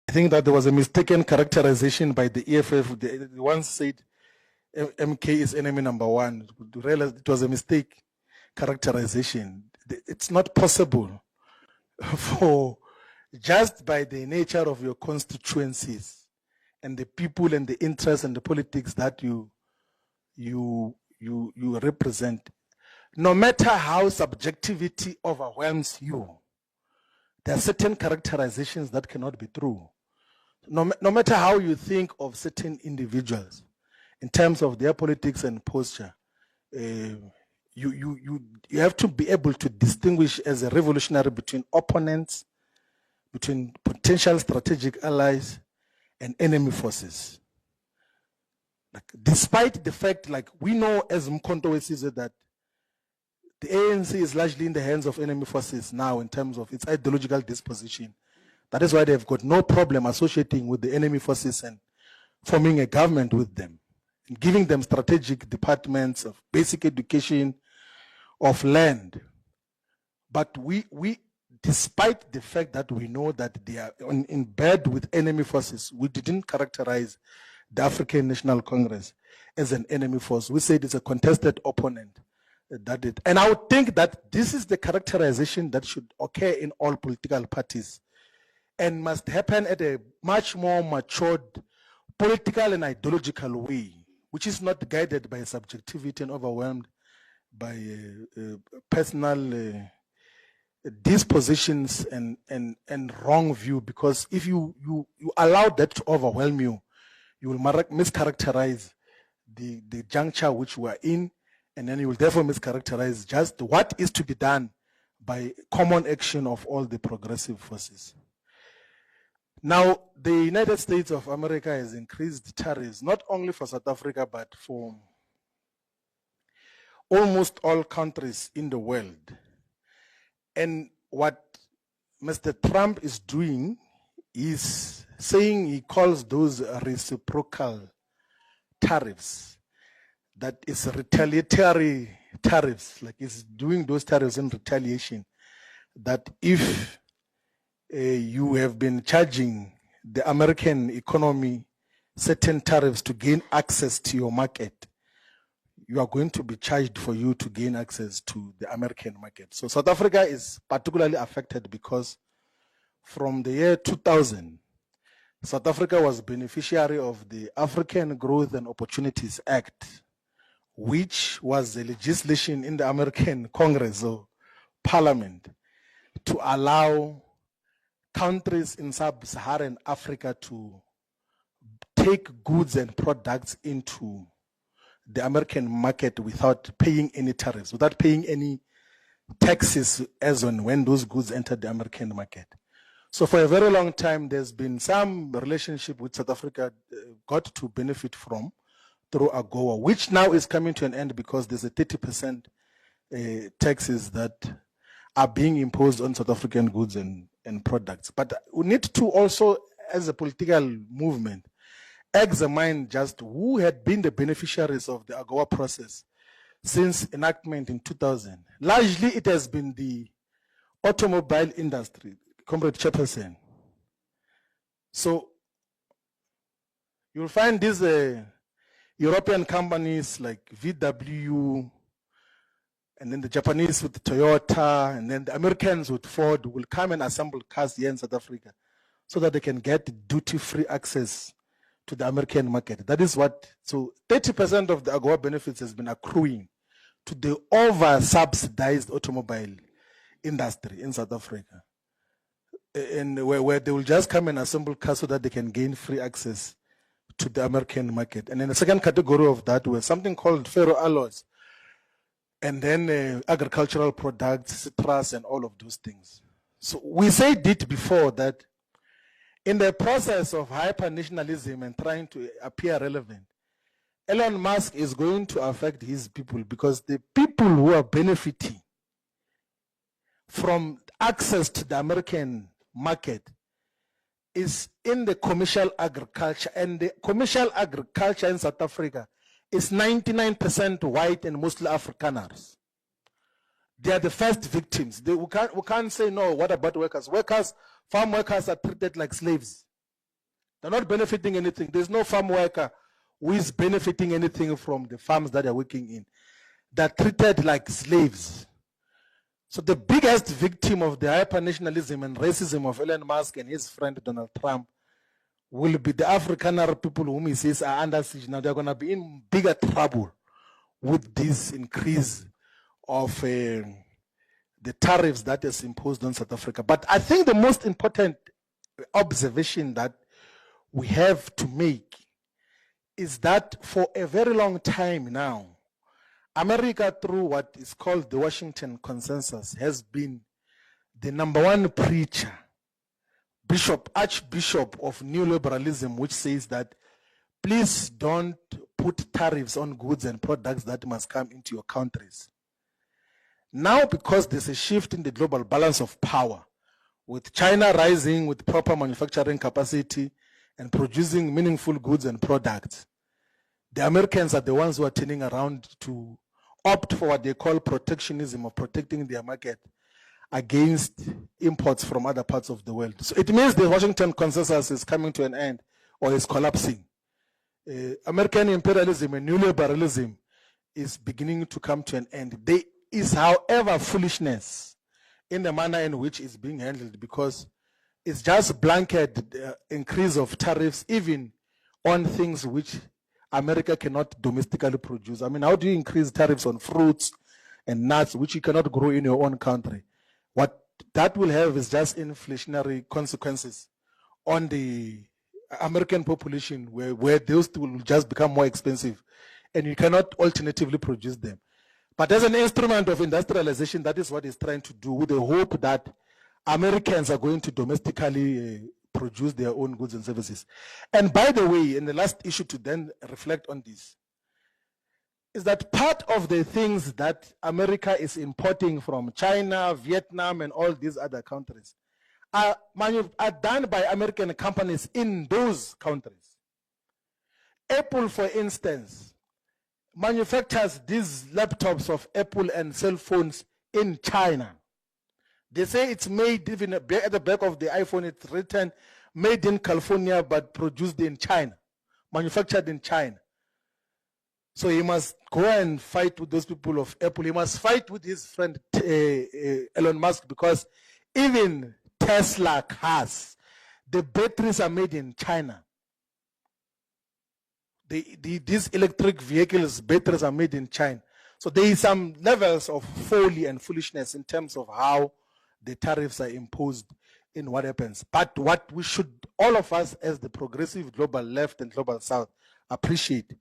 I think that there was a mistaken characterization by the EFF. They once said MK is enemy number one. To realize it was a mistake characterization. It's not possible for, just by the nature of your constituencies and the people and the interests and the politics that you represent, no matter how subjectivity overwhelms you, there are certain characterizations that cannot be true. No matter how you think of certain individuals in terms of their politics and posture, you have to be able to distinguish as a revolutionary between opponents, between potential strategic allies, and enemy forces. Like, despite the fact, like we know as Mkhonto says that the ANC is largely in the hands of enemy forces now in terms of its ideological disposition. That is why they've got no problem associating with the enemy forces and forming a government with them, and giving them strategic departments of basic education, of land. But we despite the fact that we know that they are in bed with enemy forces, we didn't characterize the African National Congress as an enemy force. We said it's a contested opponent. And I would think that this is the characterization that should occur in all political parties and must happen at a much more matured political and ideological way, which is not guided by subjectivity and overwhelmed by personal dispositions and wrong view. Because if you allow that to overwhelm you, you will mischaracterize the juncture which we are in, and then you will therefore mischaracterize just what is to be done by common action of all the progressive forces. Now, the United States of America has increased tariffs, not only for South Africa, but for almost all countries in the world. And what Mr. Trump is doing is saying he calls those reciprocal tariffs, that is retaliatory tariffs, like he's doing those tariffs in retaliation, that if you have been charging the American economy certain tariffs to gain access to your market, you are going to be charged for you to gain access to the American market. So South Africa is particularly affected because from the year 2000, South Africa was beneficiary of the African Growth and Opportunities Act, which was the legislation in the American Congress or Parliament to allow countries in sub-Saharan Africa to take goods and products into the American market without paying any tariffs, without paying any taxes as on when those goods enter the American market. So for a very long time, there's been some relationship with South Africa got to benefit from through AGOA, which now is coming to an end because there's a 30% taxes that are being imposed on South African goods and products. But we need to also, as a political movement, examine just who had been the beneficiaries of the AGOA process since enactment in 2000. Largely, it has been the automobile industry, Comrade Chairperson. So you'll find these European companies like VW, and then the Japanese with Toyota, and then the Americans with Ford will come and assemble cars here in South Africa so that they can get duty-free access to the American market. That is what, so 30% of the AGOA benefits has been accruing to the over-subsidized automobile industry in South Africa. And where they will just come and assemble cars so that they can gain free access to the American market. And then the second category of that was something called ferroalloys, and then agricultural products, citrus, and all of those things. So we said it before that in the process of hyper-nationalism and trying to appear relevant, Elon Musk is going to affect his people, because the people who are benefiting from access to the American market is in the commercial agriculture, and the commercial agriculture in South Africa is 99% white and mostly Afrikaners. They are the first victims. We can't say, no, what about workers? Farm workers are treated like slaves. They're not benefiting anything. There's no farm worker who is benefiting anything from the farms that they're working in. They're treated like slaves. So the biggest victim of the hyper-nationalism and racism of Elon Musk and his friend Donald Trump will be the Afrikaner people whom he says are under siege. Now they're going to be in bigger trouble with this increase of the tariffs that is imposed on South Africa. But I think the most important observation that we have to make is that for a very long time now, America, through what is called the Washington Consensus, has been the #1 preacher, archbishop of neoliberalism, which says that please don't put tariffs on goods and products that must come into your countries. Now, because there's a shift in the global balance of power, with China rising with proper manufacturing capacity and producing meaningful goods and products, the Americans are the ones who are turning around to opt for what they call protectionism, of protecting their market against imports from other parts of the world. So it means the Washington Consensus is coming to an end or is collapsing. American imperialism and neoliberalism is beginning to come to an end. There is, however, foolishness in the manner in which it's being handled, because it's just blanket increase of tariffs even on things which America cannot domestically produce. I mean, how do you increase tariffs on fruits and nuts which you cannot grow in your own country? What that will have is just inflationary consequences on the American population, where those will just become more expensive and you cannot alternatively produce them. But as an instrument of industrialization, that is what it's trying to do, with the hope that Americans are going to domestically produce their own goods and services. And by the way, in the last issue to then reflect on this, is that part of the things that America is importing from China, Vietnam, and all these other countries are done by American companies in those countries. Apple, for instance, manufactures these laptops of Apple and cell phones in China. They say it's made, even at the back of the iPhone, it's written made in California but produced in China, manufactured in China. So he must go and fight with those people of Apple. He must fight with his friend Elon Musk, because even Tesla cars, the batteries are made in China. These electric vehicles, batteries are made in China. So there is some levels of folly and foolishness in terms of how the tariffs are imposed in what happens. But what we should, all of us as the progressive global left and global south, appreciate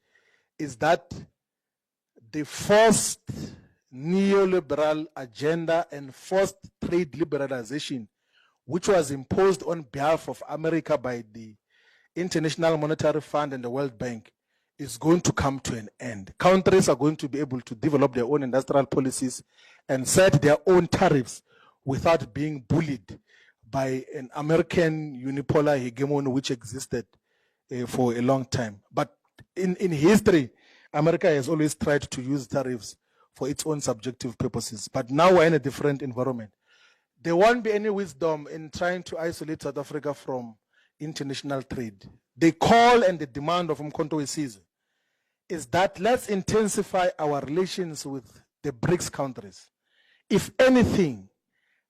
is that the forced neoliberal agenda and forced trade liberalization, which was imposed on behalf of America by the International Monetary Fund and the World Bank, is going to come to an end. Countries are going to be able to develop their own industrial policies and set their own tariffs without being bullied by an American unipolar hegemony which existed for a long time. But in history, America has always tried to use tariffs for its own subjective purposes. But now we're in a different environment. There won't be any wisdom in trying to isolate South Africa from international trade. The call and the demand of Umkhonto weSizwe is that let's intensify our relations with the BRICS countries. If anything,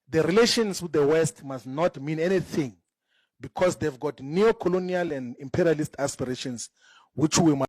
the relations with the West must not mean anything, because they've got neo-colonial and imperialist aspirations, which we must